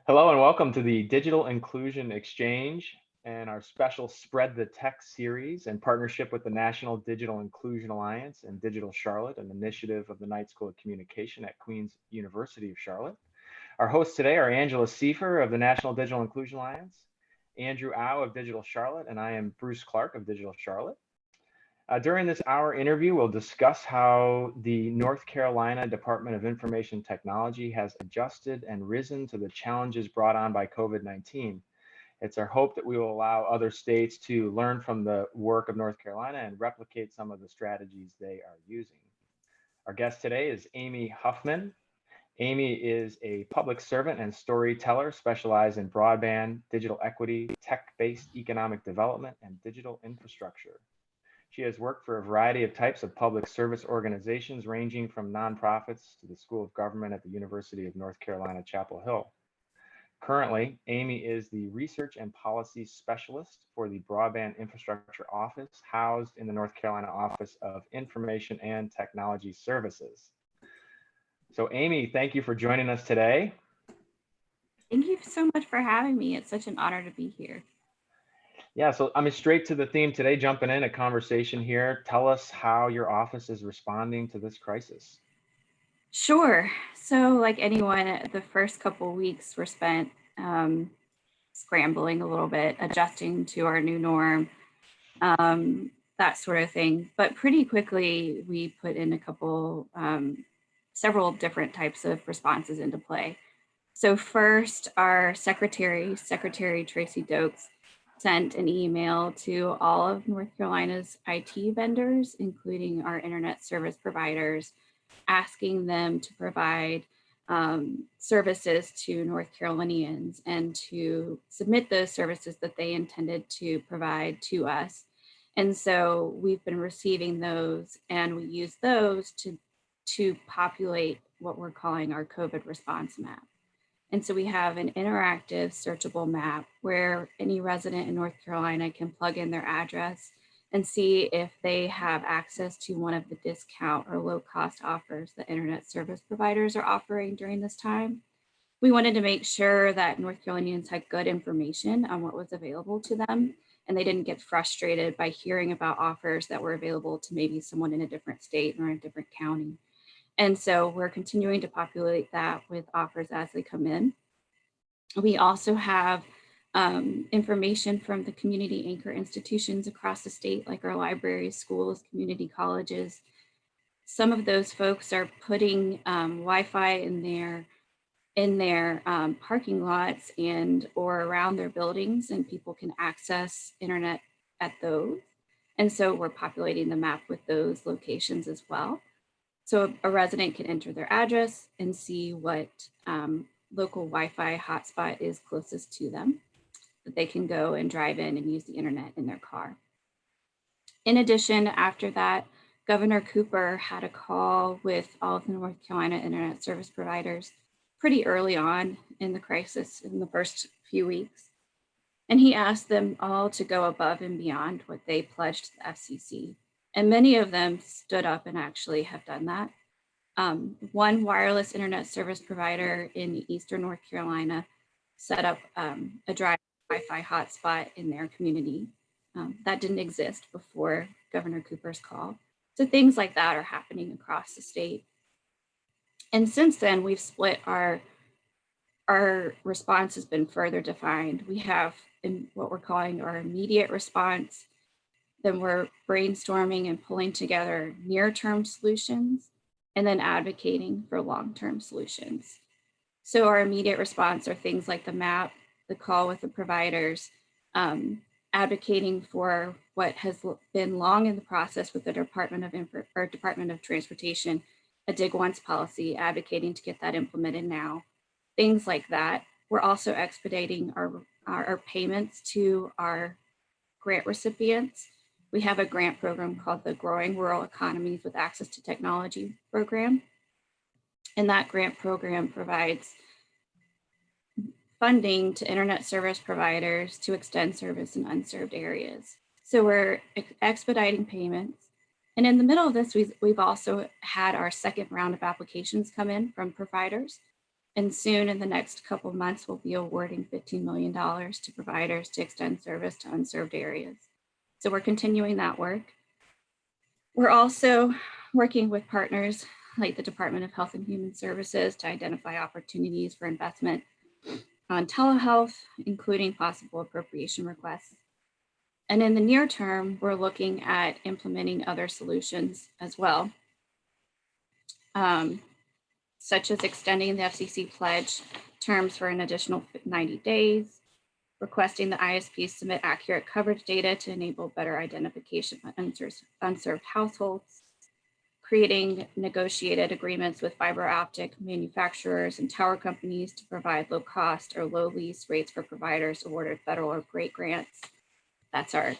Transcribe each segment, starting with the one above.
Hello and welcome to the Digital Inclusion Exchange and our special Spread the Tech series in partnership with the National Digital Inclusion Alliance and Digital Charlotte, an initiative of the Knight School of Communication at Queen's University of Charlotte. Our hosts today are Angela Seifer of the National Digital Inclusion Alliance, Andrew Au of Digital Charlotte, and I am Bruce Clark of Digital Charlotte. During this hour interview, we'll discuss how the North Carolina Department of Information Technology has adjusted and risen to the challenges brought on by COVID-19. It's our hope that we will allow other states to learn from the work of North Carolina and replicate some of the strategies they are using. Our guest today is Amy Huffman. Amy is a public servant and storyteller specialized in broadband, digital equity, tech-based economic development, and digital infrastructure. She has worked for a variety of types of public service organizations, ranging from nonprofits to the School of Government at the University of North Carolina, Chapel Hill. Currently, Amy is the Research and Policy Specialist for the Broadband Infrastructure Office, housed in the North Carolina Office of Information and Technology Services. So Amy, thank you for joining us today. Thank you so much for having me. It's such an honor to be here. Yeah, so I'm straight to the theme today, jumping in a conversation here. Tell us how your office is responding to this crisis. Sure. So, like anyone, the first couple of weeks were spent scrambling a little bit, adjusting to our new norm, that sort of thing. But pretty quickly, we put in several different types of responses into play. So first, our Secretary Tracy Dokes, sent an email to all of North Carolina's IT vendors, including our internet service providers, asking them to provide services to North Carolinians and to submit those services that they intended to provide to us. And so we've been receiving those, and we use those to populate what we're calling our COVID response map. And so we have an interactive searchable map where any resident in North Carolina can plug in their address and see if they have access to one of the discount or low cost offers that internet service providers are offering during this time. We wanted to make sure that North Carolinians had good information on what was available to them, and they didn't get frustrated by hearing about offers that were available to maybe someone in a different state or in a different county. And so we're continuing to populate that with offers as they come in. We also have information from the community anchor institutions across the state, like our libraries, schools, community colleges. Some of those folks are putting Wi-Fi in their parking lots and or around their buildings, and people can access internet at those. And so we're populating the map with those locations as well. So a resident can enter their address and see what local Wi-Fi hotspot is closest to them, that they can go and drive in and use the internet in their car. In addition, after that, Governor Cooper had a call with all of the North Carolina internet service providers pretty early on in the crisis in the first few weeks. And he asked them all to go above and beyond what they pledged to the FCC. And many of them stood up and actually have done that. One wireless internet service provider in Eastern North Carolina set up a dry Wi-Fi hotspot in their community. That didn't exist before Governor Cooper's call. So things like that are happening across the state. And since then, we've split our response has been further defined. We have in what we're calling our immediate response. Then we're brainstorming and pulling together near-term solutions and then advocating for long-term solutions. So our immediate response are things like the map, the call with the providers, advocating for what has been long in the process with the Department of Transportation, a dig once policy, advocating to get that implemented now, things like that. We're also expediting our payments to our grant recipients. We have a grant program called the Growing Rural Economies with Access to Technology program. And that grant program provides funding to internet service providers to extend service in unserved areas. So we're expediting payments. And in the middle of this, we've also had our second round of applications come in from providers. And soon in the next couple of months, we'll be awarding $15 million to providers to extend service to unserved areas. So we're continuing that work. We're also working with partners like the Department of Health and Human Services to identify opportunities for investment on telehealth, including possible appropriation requests. And in the near term, we're looking at implementing other solutions as well, such as extending the FCC pledge terms for an additional 90 days, requesting the ISPs submit accurate coverage data to enable better identification of unserved households, creating negotiated agreements with fiber optic manufacturers and tower companies to provide low cost or low lease rates for providers awarded federal or GRATE grants. That's our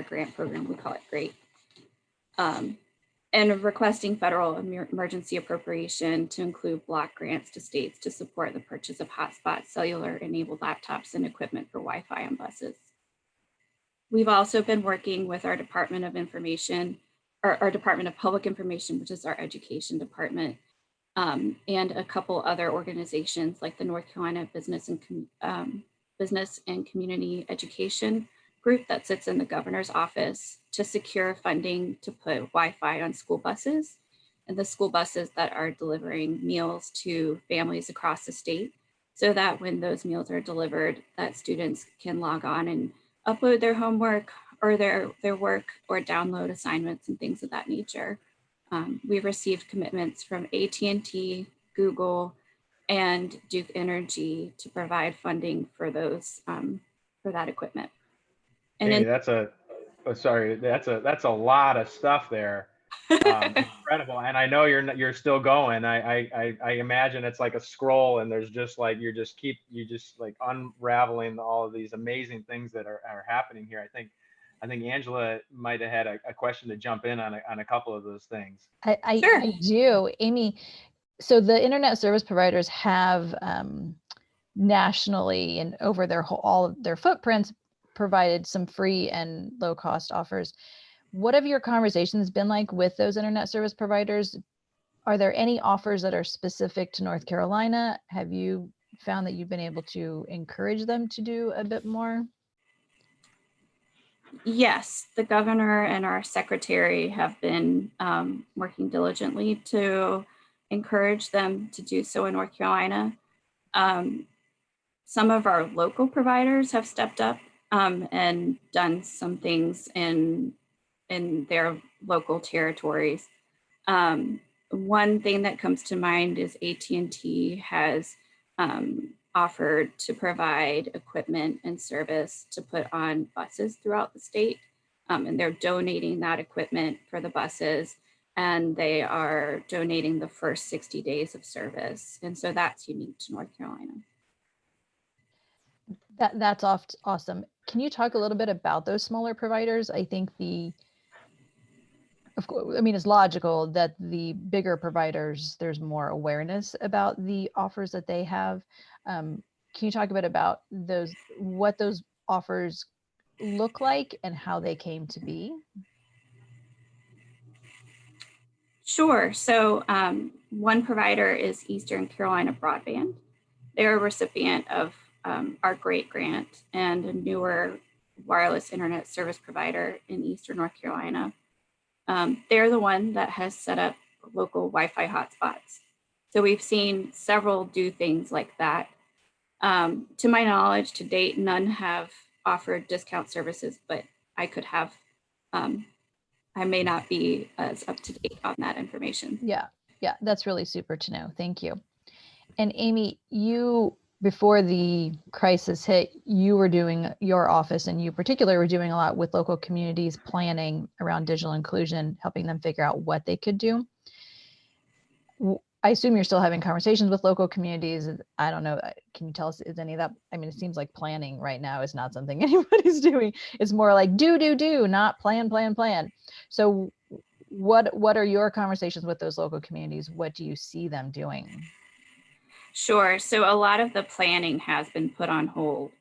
grant program, we call it GRATE. And requesting federal emergency appropriation to include block grants to states to support the purchase of hotspot cellular enabled laptops and equipment for Wi-Fi on buses. We've also been working with our Department of Information, or our Department of Public Information, which is our education department, and a couple other organizations like the North Carolina Business and Community Education Group that sits in the governor's office to secure funding to put Wi-Fi on school buses and the school buses that are delivering meals to families across the state, so that when those meals are delivered, that students can log on and upload their homework or their work or download assignments and things of that nature. We've received commitments from AT&T, Google, and Duke Energy to provide funding for those for that equipment. And hey, that's a lot of stuff there. Incredible. And I know you're still going. I imagine it's like a scroll, and there's just like you're just like unraveling all of these amazing things that are happening here. I think Angela might have had a question to jump in on a couple of those things. Sure. I do, Amy. So the internet service providers have nationally and over all of their footprints provided some free and low cost offers. What have your conversations been like with those internet service providers? Are there any offers that are specific to North Carolina? Have you found that you've been able to encourage them to do a bit more? Yes, the governor and our secretary have been working diligently to encourage them to do so in North Carolina. Some of our local providers have stepped up and done some things in their local territories. One thing that comes to mind is AT&T has offered to provide equipment and service to put on buses throughout the state. And they're donating that equipment for the buses, and they are donating the first 60 days of service. And so that's unique to North Carolina. That's awesome. Can you talk a little bit about those smaller providers? I think of course, I mean, it's logical that the bigger providers, there's more awareness about the offers that they have. Can you talk a bit about what those offers look like and how they came to be? Sure. So one provider is Eastern Carolina Broadband. They're a recipient of our GRATE grant and a newer wireless internet service provider in Eastern North Carolina. They're the one that has set up local Wi-Fi hotspots. So we've seen several do things like that. To my knowledge, to date, none have offered discount services, but I could have, I may not be as up to date on that information. Yeah, that's really super to know. Thank you. And Amy, before the crisis hit, your office and you particularly were doing a lot with local communities planning around digital inclusion, helping them figure out what they could do. I assume you're still having conversations with local communities. I don't know. Can you tell us, is any of that? I mean, it seems like planning right now is not something anybody's doing. It's more like do, not plan. So what are your conversations with those local communities? What do you see them doing? Sure. So a lot of the planning has been put on hold.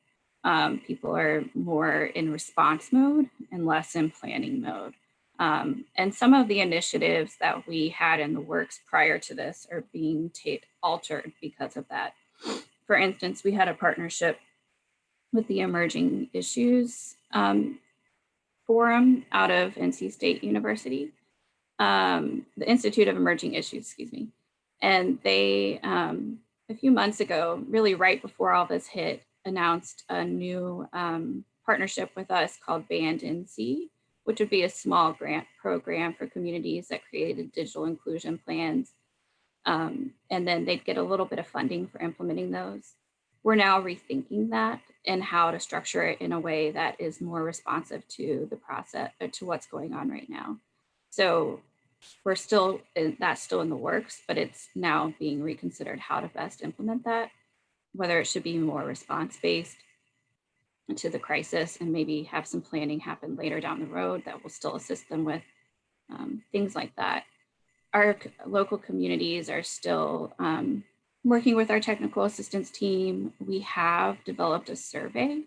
People are more in response mode and less in planning mode. And some of the initiatives that we had in the works prior to this are being altered because of that. For instance, we had a partnership with the Emerging Issues Forum out of NC State University, the Institute of Emerging Issues, excuse me. And they, a few months ago, really right before all this hit, announced a new partnership with us called Band NC, which would be a small grant program for communities that created digital inclusion plans. And then they'd get a little bit of funding for implementing those. We're now rethinking that and how to structure it in a way that is more responsive to the process, or to what's going on right now. So we're still, that's still in the works, but it's now being reconsidered how to best implement that, whether it should be more response-based to the crisis and maybe have some planning happen later down the road that will still assist them with things like that. Our local communities are still working with our technical assistance team. We have developed a survey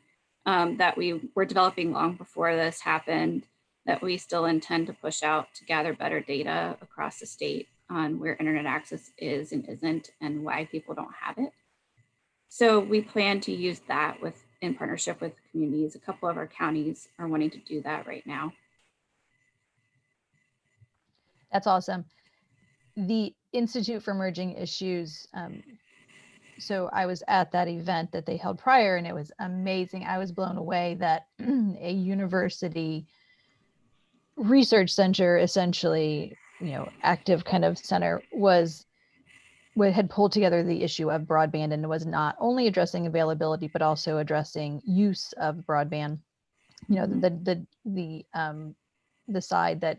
that we were developing long before this happened, that we still intend to push out to gather better data across the state on where internet access is and isn't and why people don't have it. So we plan to use that in partnership with communities. A couple of our counties are wanting to do that right now. That's awesome. The Institute for Emerging Issues, so I was at that event that they held prior, and it was amazing. I was blown away that a university research center, essentially, active kind of center, had pulled together the issue of broadband and was not only addressing availability, but also addressing use of broadband. The side that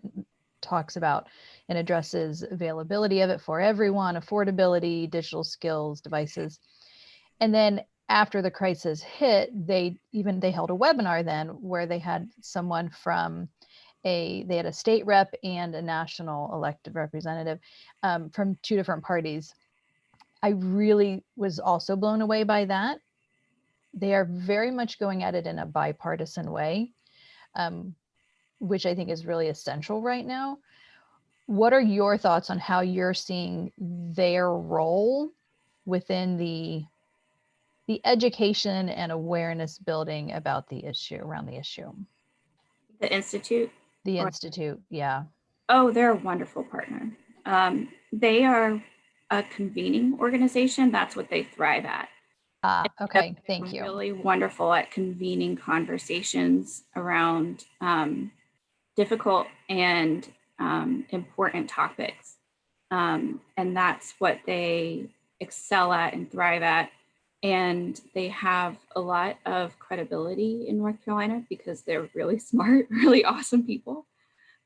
talks about and addresses availability of it for everyone, affordability, digital skills, devices. And then after the crisis hit, they held a webinar then where they had someone from they had a state rep and a national elected representative from two different parties. I really was also blown away by that. They are very much going at it in a bipartisan way, which I think is really essential right now. What are your thoughts on how you're seeing their role within the education and awareness building about the issue, around the issue? The Institute? The Institute, yeah. Oh, they're a wonderful partner. They are a convening organization. That's what they thrive at. Okay, thank you. Really wonderful at convening conversations around difficult and important topics. And that's what they excel at and thrive at. And they have a lot of credibility in North Carolina because they're really smart, really awesome people,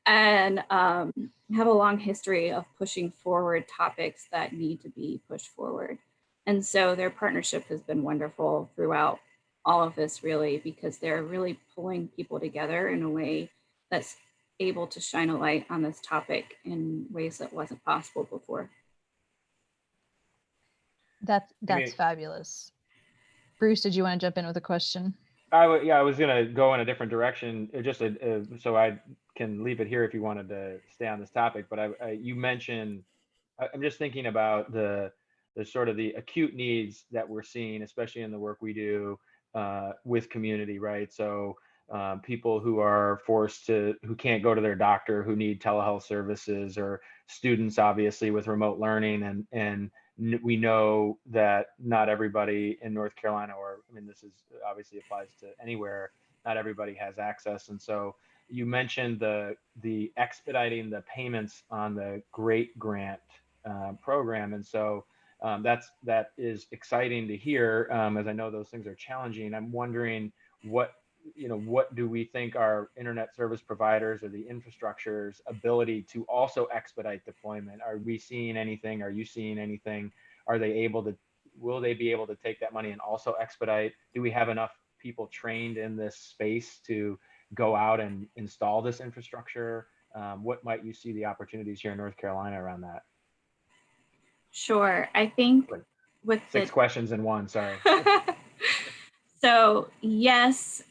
and have a long history of pushing forward topics that need to be pushed forward. And so their partnership has been wonderful throughout all of this, really, because they're really pulling people together in a way that's able to shine a light on this topic in ways that wasn't possible before. That's fabulous. Bruce, did you want to jump in with a question? I was going to go in a different direction, just so I can leave it here if you wanted to stay on this topic. But you mentioned, I'm just thinking about the sort of the acute needs that we're seeing, especially in the work we do with community, right? So people who can't go to their doctor, who need telehealth services, or students, obviously, with remote learning, and we know that not everybody in North Carolina, this obviously applies to anywhere, not everybody has access. And so you mentioned the expediting the payments on the GREAT grant program. And so that is exciting to hear, as I know those things are challenging. I'm wondering what do we think our internet service providers or the infrastructure's ability to also expedite deployment? Are we seeing anything? Are you seeing anything? Will they be able to take that money and also expedite? Do we have enough people trained in this space to go out and install this infrastructure? What might you see the opportunities here in North Carolina around that? Sure. I think with 6 questions in one, sorry. So yes,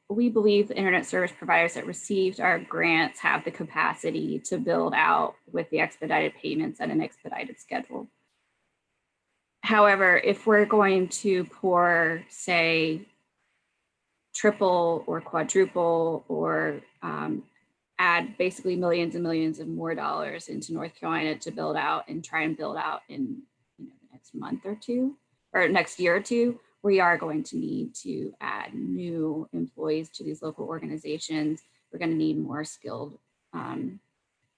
we believe the internet service providers that received our grants have the capacity to build out with the expedited payments at an expedited schedule. However, if we're going to pour, say, triple or quadruple or add basically millions and millions of more dollars into North Carolina to build out and try and build out in the next month or two, or next year or two, we are going to need to add new employees to these local organizations. We're going to need more skilled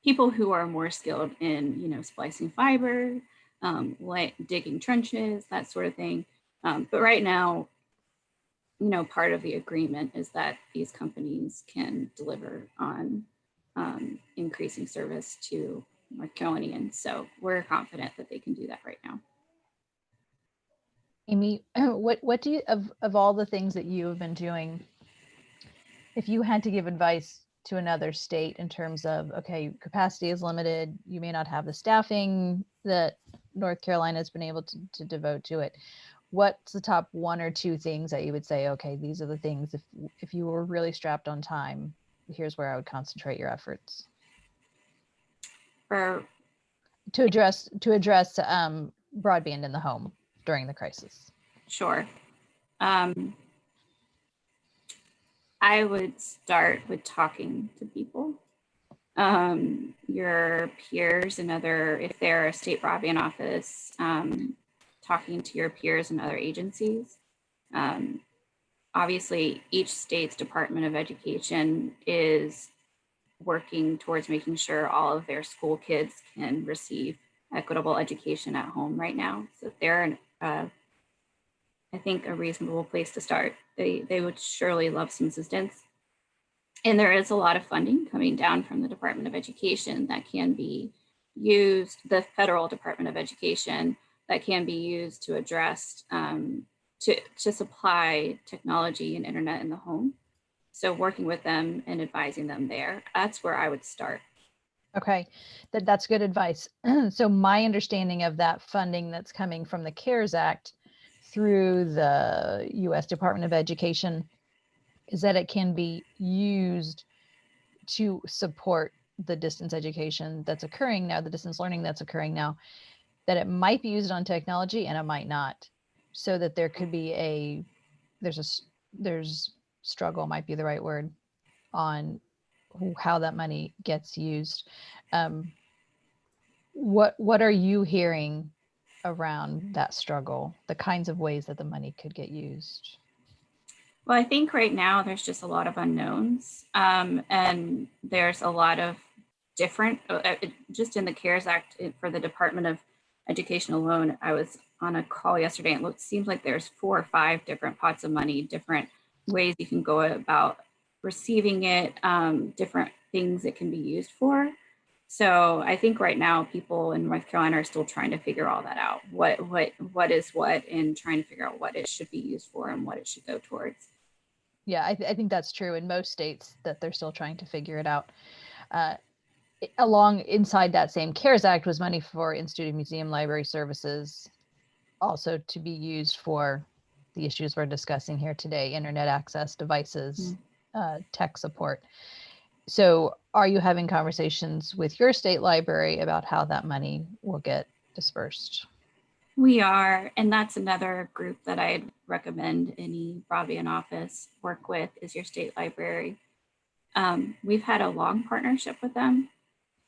people who are more skilled in, splicing fiber, digging trenches, that sort of thing. But right now, part of the agreement is that these companies can deliver on increasing service to North Carolinians. So we're confident that they can do that right now. Amy, what do you, of all the things that you have been doing, if you had to give advice to another state in terms of, okay, capacity is limited, you may not have the staffing that North Carolina has been able to devote to it, what's the top one or two things that you would say, okay, these are the things, if you were really strapped on time, here's where I would concentrate your efforts? To address broadband in the home during the crisis? Sure. I would start with talking to people, your peers and if they're a state broadband office, talking to your peers and other agencies. Obviously, each state's Department of Education is working towards making sure all of their school kids can receive equitable education at home right now. So they're, I think, a reasonable place to start. They would surely love some assistance. And there is a lot of funding coming down from the Department of Education that can be used, the federal Department of Education, that can be used to address, to supply technology and internet in the home. So working with them and advising them there, that's where I would start. Okay, that's good advice. So my understanding of that funding that's coming from the CARES Act through the U.S. Department of Education is that it can be used to support the distance education that's occurring now, the distance learning that's occurring now, that it might be used on technology and it might not. So that there could be there's struggle might be the right word on how that money gets used. What are you hearing around that struggle, the kinds of ways that the money could get used? Well, I think right now there's just a lot of unknowns, and there's a lot of different, just in the CARES Act for the Department of Education alone. I was on a call yesterday and it seems like there's 4 or 5 different pots of money, different ways you can go about receiving it, different things it can be used for. So I think right now people in North Carolina are still trying to figure all that out. What is what, and trying to figure out what it should be used for and what it should go towards. Yeah, I think that's true in most states, that they're still trying to figure it out. Inside that same CARES Act was money for in-student museum library services, also to be used for the issues we're discussing here today: internet access, devices, tech support. So are you having conversations with your state library about how that money will get dispersed? We are, and that's another group that I'd recommend any broadband office work with, is your state library. We've had a long partnership with them.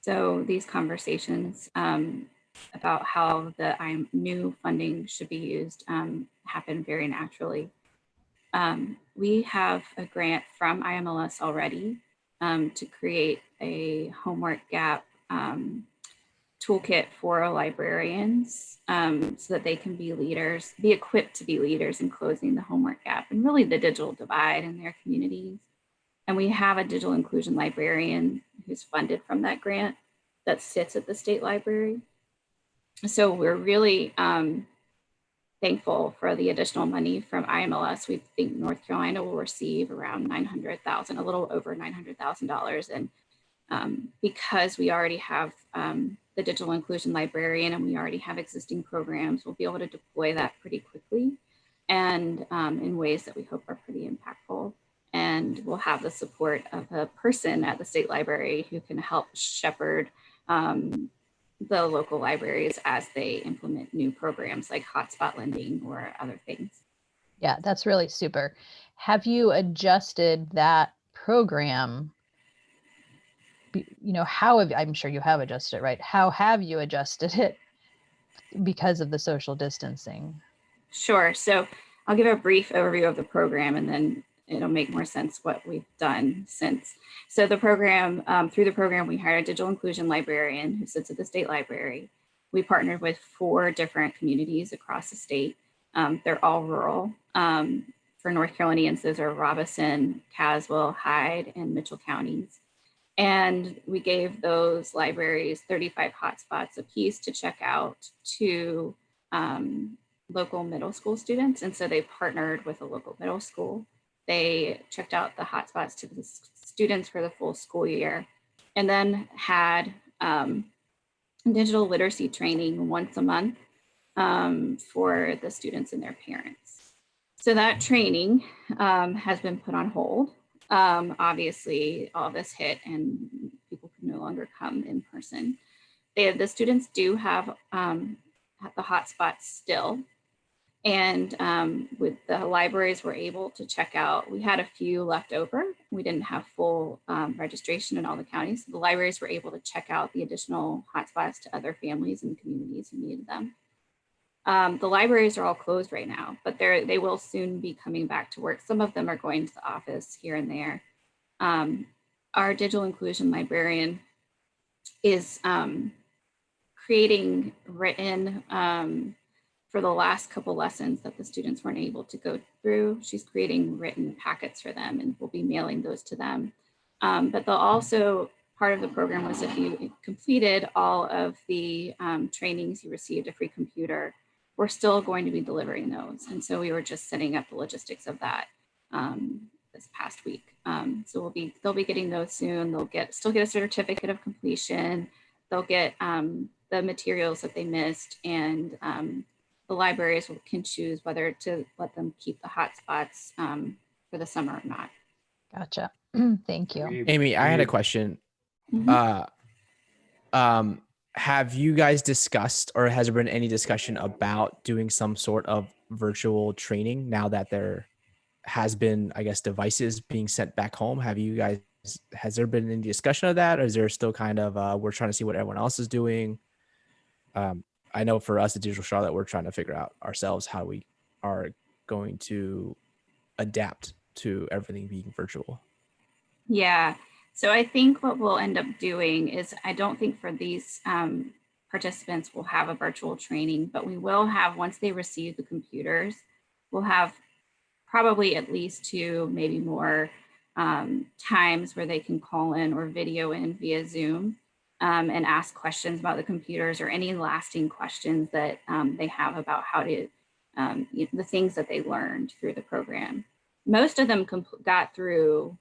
So these conversations about how the new funding should be used happen very naturally. We have a grant from IMLS already to create a homework gap toolkit for librarians so that they can be equipped to be leaders in closing the homework gap and really the digital divide in their communities. And we have a digital inclusion librarian who's funded from that grant that sits at the state library. So we're really thankful for the additional money from IMLS. We think North Carolina will receive around $900,000, a little over $900,000. And because we already have the digital inclusion librarian and we already have existing programs, we'll be able to deploy that pretty quickly and in ways that we hope are pretty impactful. And and we'll have the support of a person at the state library who can help shepherd the local libraries as they implement new programs like hotspot lending or other things. Yeah, that's really super. Have you adjusted that program? I'm sure you have adjusted it, right? How have you adjusted it because of the social distancing? Sure. So I'll give a brief overview of the program and then it'll make more sense what we've done since. So the program, through the program, we hired a digital inclusion librarian who sits at the state library. We partnered with 4 different communities across the state. They're all rural. For North Carolinians, those are Robeson, Caswell, Hyde, and Mitchell counties. And we gave those libraries 35 hotspots apiece to check out to local middle school students. And so they partnered with a local middle school. They checked out the hotspots to the students for the full school year, and then had digital literacy training once a month for the students and their parents. So that training has been put on hold. Obviously, all this hit and people could no longer come in person. The students do have the hotspots still. And with the libraries were able to check out, we had a few left over. We didn't have full registration in all the counties. So the libraries were able to check out the additional hotspots to other families and communities who needed them. The libraries are all closed right now, but they will soon be coming back to work. Some of them are going to the office here and there. Our digital inclusion librarian is creating written for the last couple lessons that the students weren't able to go through. She's creating written packets for them and we'll be mailing those to them. But they'll also, part of the program was if you completed all of the trainings, you received a free computer. We're still going to be delivering those. And so we were just setting up the logistics of that this past week. So they'll be getting those soon. They'll still get a certificate of completion. They'll get the materials that they missed, and the libraries can choose whether to let them keep the hotspots for the summer or not. Gotcha. Thank you. Amy, I had a question. Mm-hmm. Have you guys discussed, or has there been any discussion about doing some sort of virtual training now that there has been, I guess, devices being sent back home? Has there been any discussion of that? Or is there still kind of, we're trying to see what everyone else is doing? I know for us at Digital Charlotte, we're trying to figure out ourselves how we are going to adapt to everything being virtual. Yeah. So I think what we'll end up doing is, I don't think for these participants we'll have a virtual training, but we will have, once they receive the computers, we'll have probably at least 2, maybe more times where they can call in or video in via Zoom and ask questions about the computers or any lasting questions that they have about how to, the things that they learned through the program. Most of them got through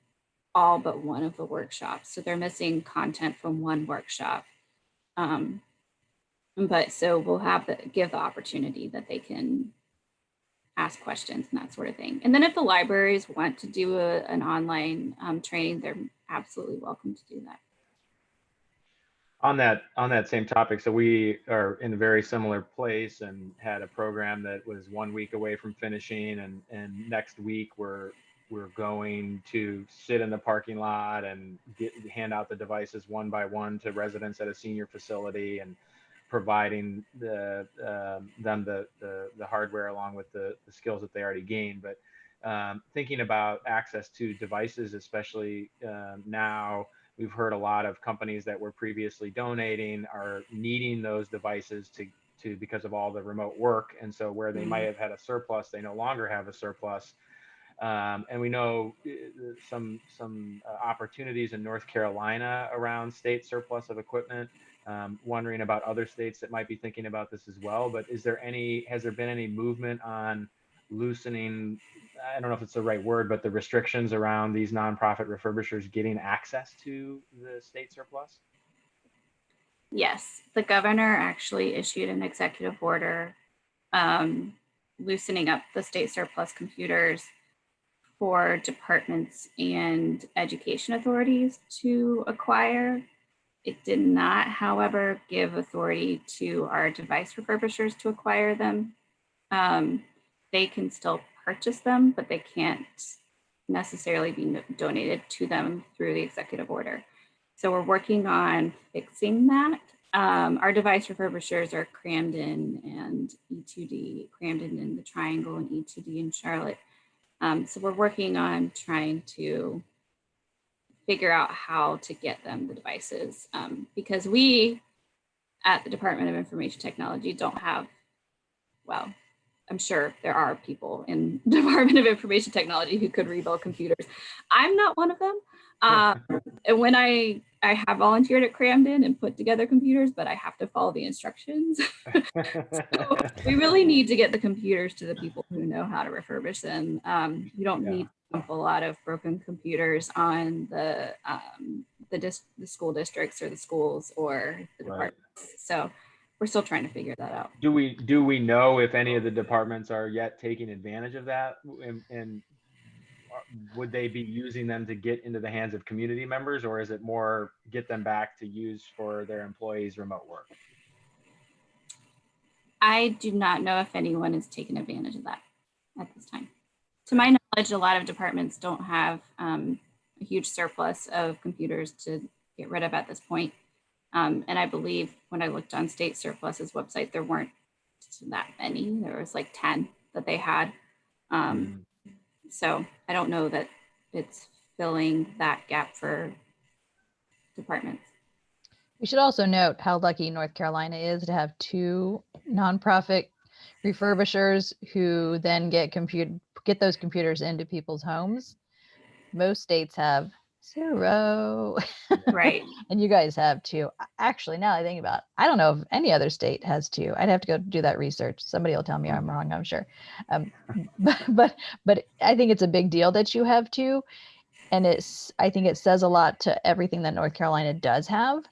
all but one of the workshops. So they're missing content from one workshop. But so we'll give the opportunity that they can ask questions and that sort of thing. And then if the libraries want to do an online training, they're absolutely welcome to do that. On that same topic, so we are in a very similar place and had a program that was 1 week away from finishing, and next week we're going to sit in the parking lot and hand out the devices one by one to residents at a senior facility, and providing them the hardware along with the skills that they already gained. But thinking about access to devices, especially now, we've heard a lot of companies that were previously donating are needing those devices to because of all the remote work. And so where they might have had a surplus, they no longer have a surplus. And we know some opportunities in North Carolina around state surplus of equipment. Wondering about other states that might be thinking about this as well. But has there been any movement on loosening, I don't know if it's the right word, but the restrictions around these nonprofit refurbishers getting access to the state surplus? Yes, the governor actually issued an executive order loosening up the state surplus computers for departments and education authorities to acquire. It did not, however, give authority to our device refurbishers to acquire them. They can still purchase them, but they can't necessarily be donated to them through the executive order. So we're working on fixing that. Our device refurbishers are Camden and E2D, Camden and the Triangle, and E2D in Charlotte. So we're working on trying to figure out how to get them the devices, because we at the Department of Information Technology don't have, well, I'm sure there are people in the Department of Information Technology who could rebuild computers. I'm not one of them. And when I have volunteered at Camden and put together computers, but I have to follow the instructions. So we really need to get the computers to the people who know how to refurbish them. You don't need to dump a lot of broken computers on the school districts or the schools or the departments. So we're still trying to figure that out. Do we know if any of the departments are yet taking advantage of that, and would they be using them to get into the hands of community members, or is it more get them back to use for their employees' remote work? I do not know if anyone is taking advantage of that at this time. To my knowledge, a lot of departments don't have a huge surplus of computers to get rid of at this point. And I believe when I looked on State Surplus's website, there weren't that many. There was like 10 that they had. So I don't know that it's filling that gap for departments. We should also note how lucky North Carolina is to have 2 nonprofit refurbishers who then get those computers into people's homes. Most states have 0. Right. And you guys have 2. Actually, now I think about it, I don't know if any other state has 2. I'd have to go do that research. Somebody will tell me I'm wrong, I'm sure. But I think it's a big deal that you have 2. And I think it says a lot to everything that North Carolina does have,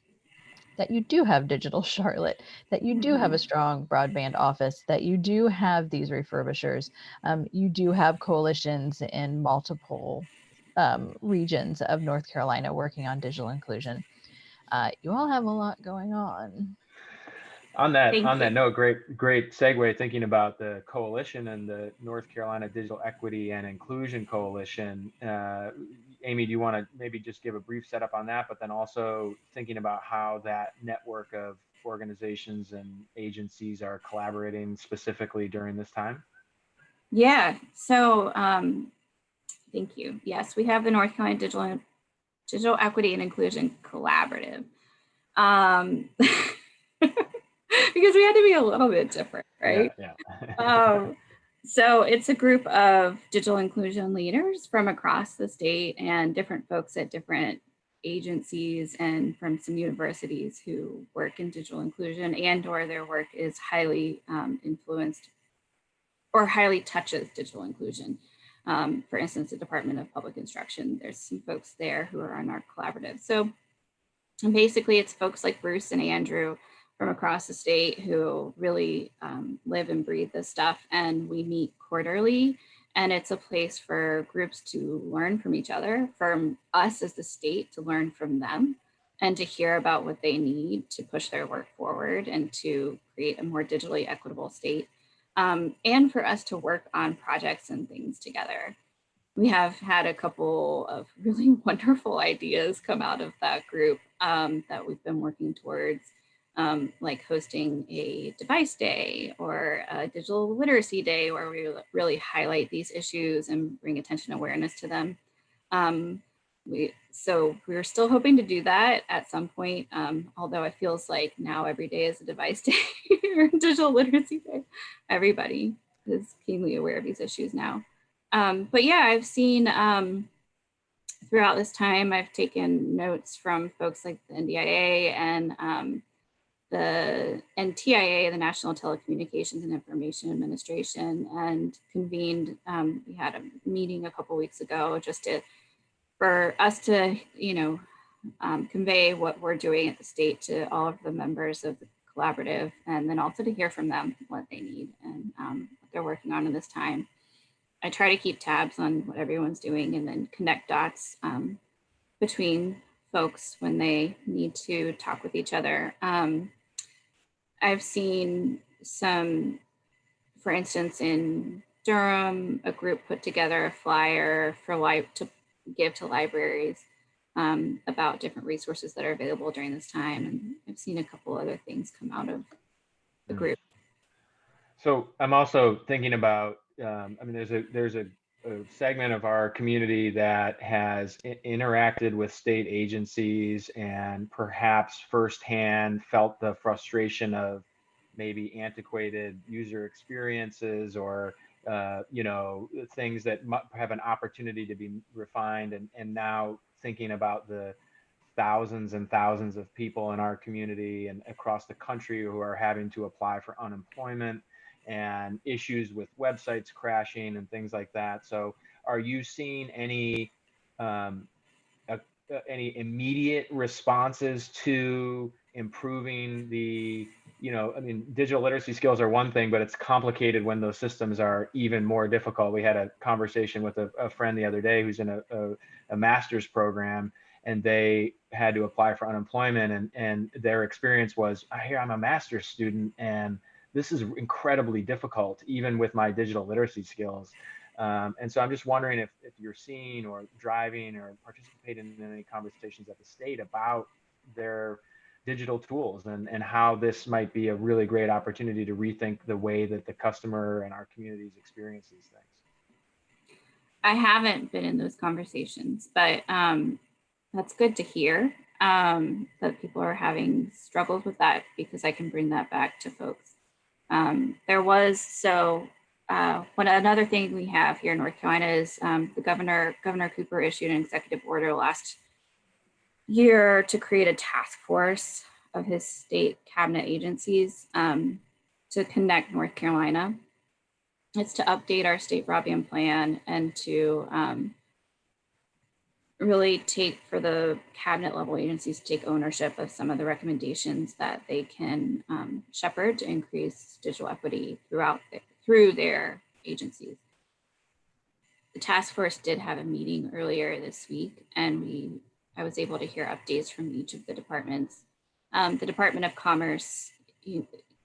that you do have Digital Charlotte, that you do have a strong broadband office, that you do have these refurbishers. You do have coalitions in multiple regions of North Carolina working on digital inclusion. You all have a lot going on. On that note, great segue, thinking about the coalition and the North Carolina Digital Equity and Inclusion Coalition. Amy, do you want to maybe just give a brief setup on that, but then also thinking about how that network of organizations and agencies are collaborating specifically during this time? Yeah, so thank you. Yes, we have the North Carolina Digital Equity and Inclusion Collaborative. Because we had to be a little bit different, right? Yeah. So it's a group of digital inclusion leaders from across the state and different folks at different agencies and from some universities who work in digital inclusion, and or their work is highly influenced or highly touches digital inclusion. For instance, the Department of Public Instruction, there's some folks there who are on our collaborative. So basically it's folks like Bruce and Andrew from across the state who really live and breathe this stuff. And we meet quarterly, and it's a place for groups to learn from each other, from us as the state to learn from them, and to hear about what they need to push their work forward and to create a more digitally equitable state, and for us to work on projects and things together. We have had a couple of really wonderful ideas come out of that group that we've been working towards. Like hosting a device day or a digital literacy day where we really highlight these issues and bring attention awareness to them. So we're still hoping to do that at some point, although it feels like now every day is a device day or digital literacy day. Everybody is keenly aware of these issues now. But yeah, I've seen throughout this time, I've taken notes from folks like the NDIA and the NTIA, the National Telecommunications and Information Administration, and convened, we had a meeting a couple weeks ago just for us to, convey what we're doing at the state to all of the members of the collaborative, and then also to hear from them what they need and what they're working on in this time. I try to keep tabs on what everyone's doing and then connect dots between folks when they need to talk with each other. I've seen some, for instance, in Durham, a group put together a flyer for to give to libraries about different resources that are available during this time. And I've seen a couple other things come out of the group. So I'm also thinking about, I mean, there's a segment of our community that has interacted with state agencies and perhaps firsthand felt the frustration of maybe antiquated user experiences or you know, things that have an opportunity to be refined, and now thinking about the thousands and thousands of people in our community and across the country who are having to apply for unemployment and issues with websites crashing and things like that. So are you seeing any immediate responses to improving the, you know, I mean, digital literacy skills are one thing, but it's complicated when those systems are even more difficult. We had a conversation with a friend the other day who's in a master's program, and they had to apply for unemployment, and their experience was, I'm a master's student and this is incredibly difficult, even with my digital literacy skills. And so I'm just wondering if you're seeing or driving or participating in any conversations at the state about their digital tools and how this might be a really great opportunity to rethink the way that the customer and our communities experience these things. I haven't been in those conversations, but that's good to hear that people are having struggles with that, because I can bring that back to folks. Another thing we have here in North Carolina is the Governor Cooper issued an executive order last year to create a task force of his state cabinet agencies to connect North Carolina. It's to update our state broadband plan and to really take, for the cabinet level agencies to take ownership of some of the recommendations that they can shepherd to increase digital equity through their agencies. The task force did have a meeting earlier this week, and I was able to hear updates from each of the departments. The Department of Commerce,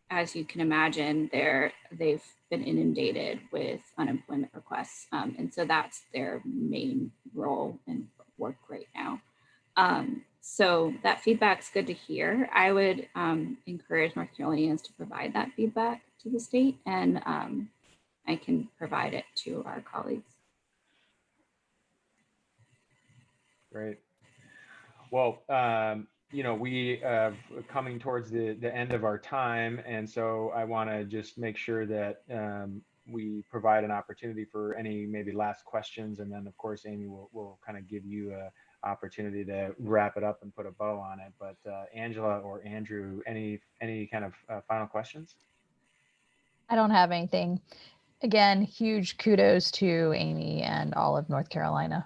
as you can imagine, they've been inundated with unemployment requests. And so that's their main role and work right now. So that feedback's good to hear. I would encourage North Carolinians to provide that feedback to the state, and I can provide it to our colleagues. Great. Well, you know, we coming towards the end of our time, and so I want to just make sure that we provide an opportunity for any maybe last questions, and then of course Amy will kind of give you a opportunity to wrap it up and put a bow on it. But Angela or Andrew, any kind of final questions? I don't have anything. Again, huge kudos to Amy and all of North Carolina.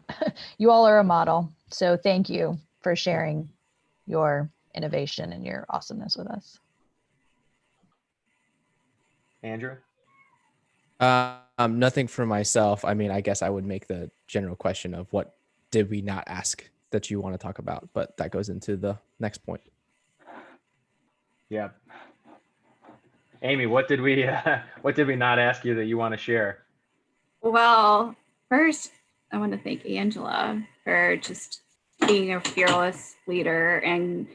You all are a model. So thank you for sharing your innovation and your awesomeness with us. Andrew? Nothing for myself. I mean, I guess I would make the general question of what did we not ask that you want to talk about, but that goes into the next point. Yeah. Amy, what did we not ask you that you want to share? Well, first, I want to thank Angela for just being a fearless leader, and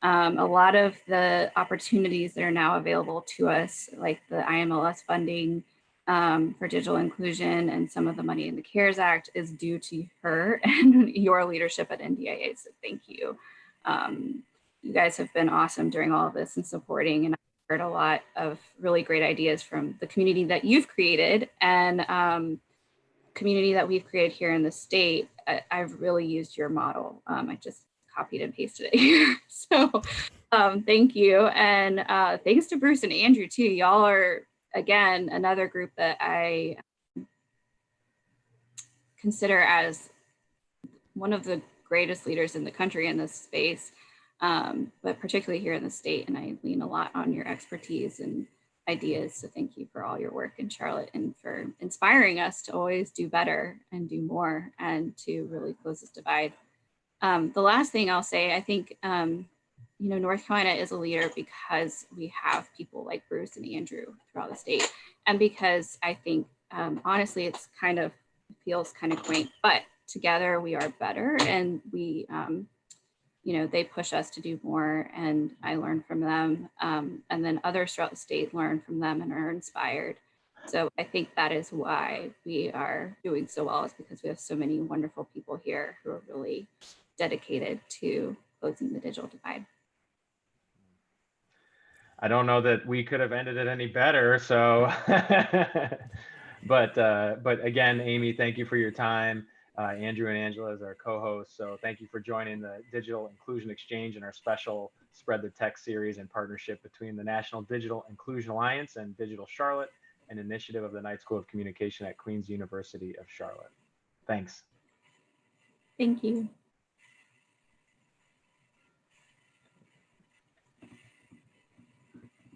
a lot of the opportunities that are now available to us, like the IMLS funding for digital inclusion and some of the money in the CARES Act, is due to her and your leadership at NDIA. So thank you. You guys have been awesome during all of this and supporting, and I've heard a lot of really great ideas from the community that you've created and community that we've created here in the state. I've really used your model. I just copied and pasted it here. So thank you. And thanks to Bruce and Andrew too. Y'all are, again, another group that I consider as one of the greatest leaders in the country in this space, but particularly here in the state. And I lean a lot on your expertise. And ideas. So thank you for all your work in Charlotte and for inspiring us to always do better and do more and to really close this divide. The last thing I'll say, I think, North Carolina is a leader because we have people like Bruce and Andrew throughout the state. And because I think, honestly, it feels kind of quaint, but together we are better, and we, they push us to do more, and I learn from them. And then others throughout the state learn from them and are inspired. So I think that is why we are doing so well, is because we have so many wonderful people here who are really dedicated to closing the digital divide. I don't know that we could have ended it any better. So, but again, Amy, thank you for your time. Andrew and Angela as our co-hosts. So thank you for joining the Digital Inclusion Exchange and our special Spread the Tech series in partnership between the National Digital Inclusion Alliance and Digital Charlotte, an initiative of the Knight School of Communication at Queen's University of Charlotte. Thanks. Thank you.